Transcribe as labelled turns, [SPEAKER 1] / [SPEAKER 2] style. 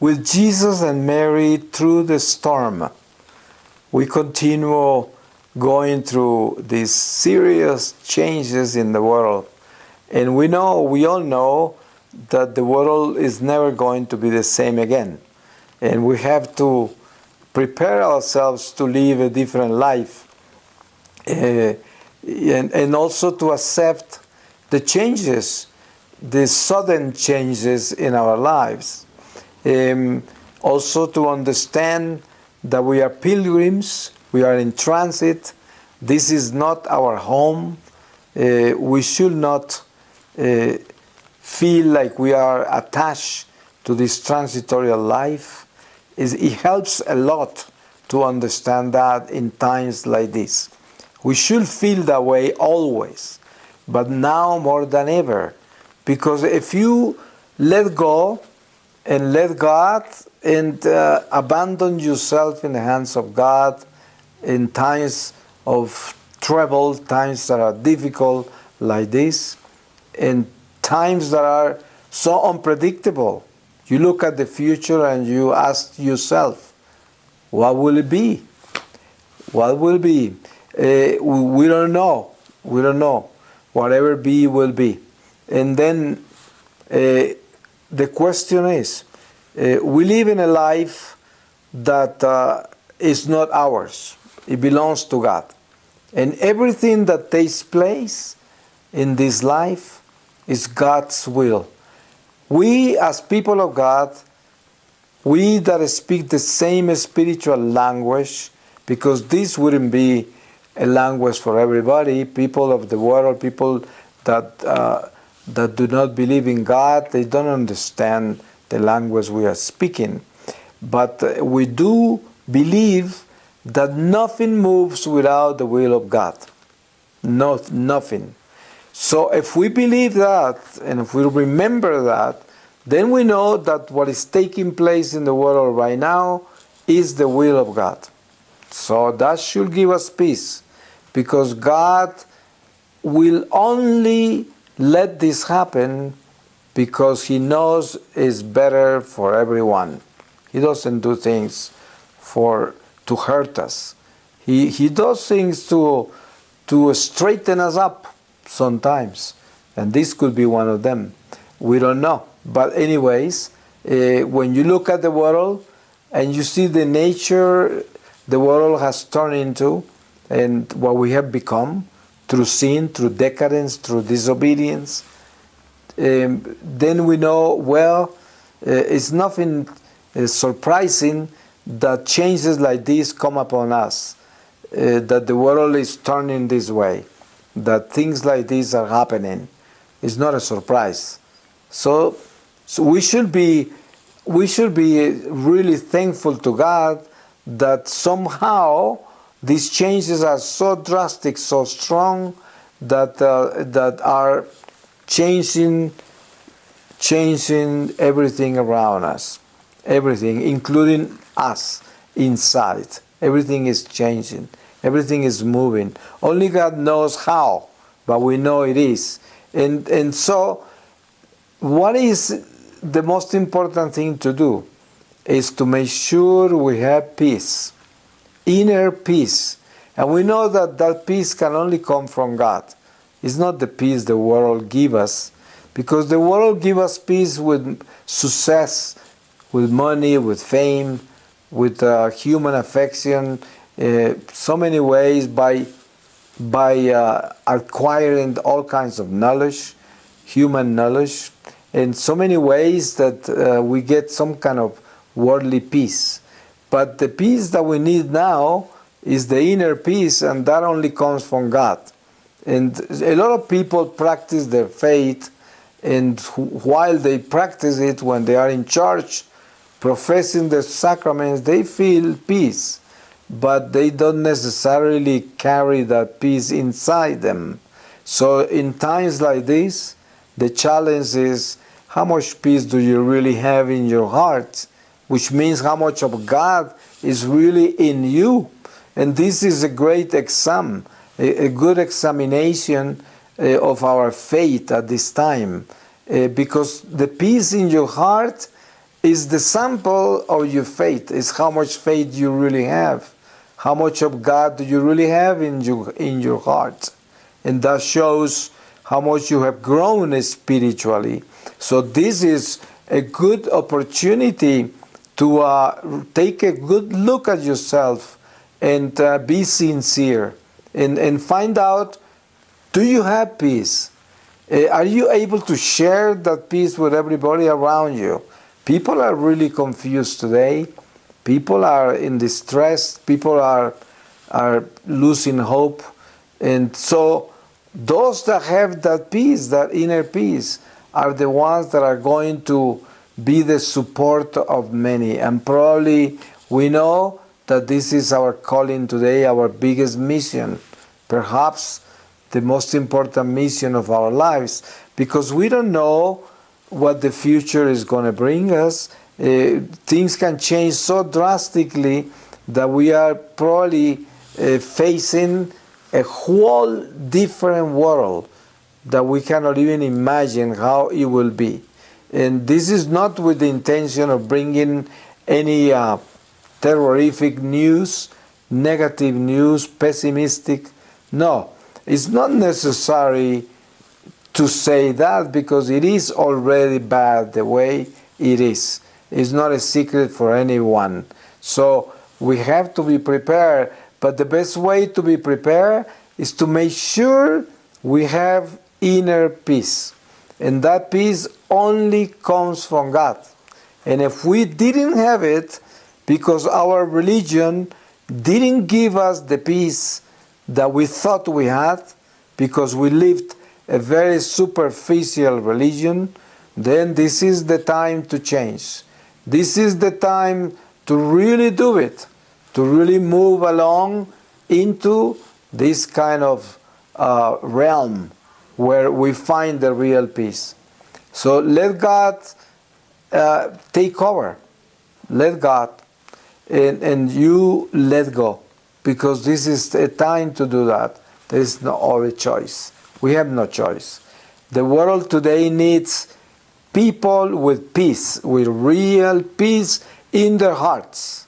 [SPEAKER 1] with Jesus and Mary through the storm. We continue going through these serious changes in the world. And we all know that the world is never going to be the same again. And we have to prepare ourselves to live a different life. And also to accept the changes, the sudden changes in our lives. Also to understand that we are pilgrims, we are in transit, this is not our home. We should not feel like we are attached to this transitory life. It helps a lot to understand that in times like this. We should feel that way always, but now more than ever. Because if you let go and let God and abandon yourself in the hands of God in times of trouble, times that are difficult like this, and times that are so unpredictable. You look at the future and you ask yourself, what will it be? What will be? We don't know. We don't know. Whatever be will be. And then the question is, we live in a life that is not ours. It belongs to God. And everything that takes place in this life is God's will. We as people of God, we that speak the same spiritual language, because this wouldn't be a language for everybody, people of the world, people that do not believe in God, they don't understand the language we are speaking. But we do believe that nothing moves without the will of God. Nothing. So if we believe that, and if we remember that, then we know that what is taking place in the world right now is the will of God. So that should give us peace, because God will only let this happen because He knows it's better for everyone. He doesn't do things to hurt us. He does things to straighten us up sometimes, and this could be one of them. We don't know. But anyways, when you look at the world and you see the nature the world has turned into and what we have become through sin, through decadence, through disobedience, then we know, well, it's nothing surprising that changes like this come upon us, that the world is turning this way, that things like this are happening. It's not a surprise. So we should be really thankful to God that somehow these changes are so drastic, so strong, that are changing everything around us, everything, including us inside. Everything is changing. Everything is moving. Only God knows how, but we know it is. And so, what is the most important thing to do is to make sure we have peace, inner peace. And we know that that peace can only come from God. It's not the peace the world gives us, because the world gives us peace with success, with money, with fame, with human affection, so many ways, by acquiring all kinds of knowledge, human knowledge, in so many ways that we get some kind of worldly peace. But the peace that we need now is the inner peace, and that only comes from God. And a lot of people practice their faith, and while they practice it, when they are in church, professing the sacraments, they feel peace, but they don't necessarily carry that peace inside them. So in times like this, the challenge is, how much peace do you really have in your heart? Which means how much of God is really in you. And this is a great exam, a good examination of our faith at this time. Because the peace in your heart is the sample of your faith, is how much faith you really have. How much of God do you really have in your heart? And that shows how much you have grown spiritually. So this is a good opportunity to take a good look at yourself and be sincere and find out, do you have peace? Are you able to share that peace with everybody around you? People are really confused today. People are in distress. People are losing hope. And so those that have that peace, that inner peace, are the ones that are going to be the support of many. And probably we know that this is our calling today, our biggest mission, perhaps the most important mission of our lives, because we don't know what the future is going to bring us. Things can change so drastically that we are probably facing a whole different world that we cannot even imagine how it will be. And this is not with the intention of bringing any terrorific news, negative news, pessimistic. No, it's not necessary to say that, because it is already bad the way it is. It's not a secret for anyone. So we have to be prepared. But the best way to be prepared is to make sure we have inner peace. And that peace only comes from God. And if we didn't have it, because our religion didn't give us the peace that we thought we had, because we lived a very superficial religion, then this is the time to change. This is the time to really do it, to really move along into this kind of realm where we find the real peace. So let God take over. Let God, and you let go, because this is a time to do that. There is no other choice. We have no choice. The world today needs people with peace, with real peace in their hearts.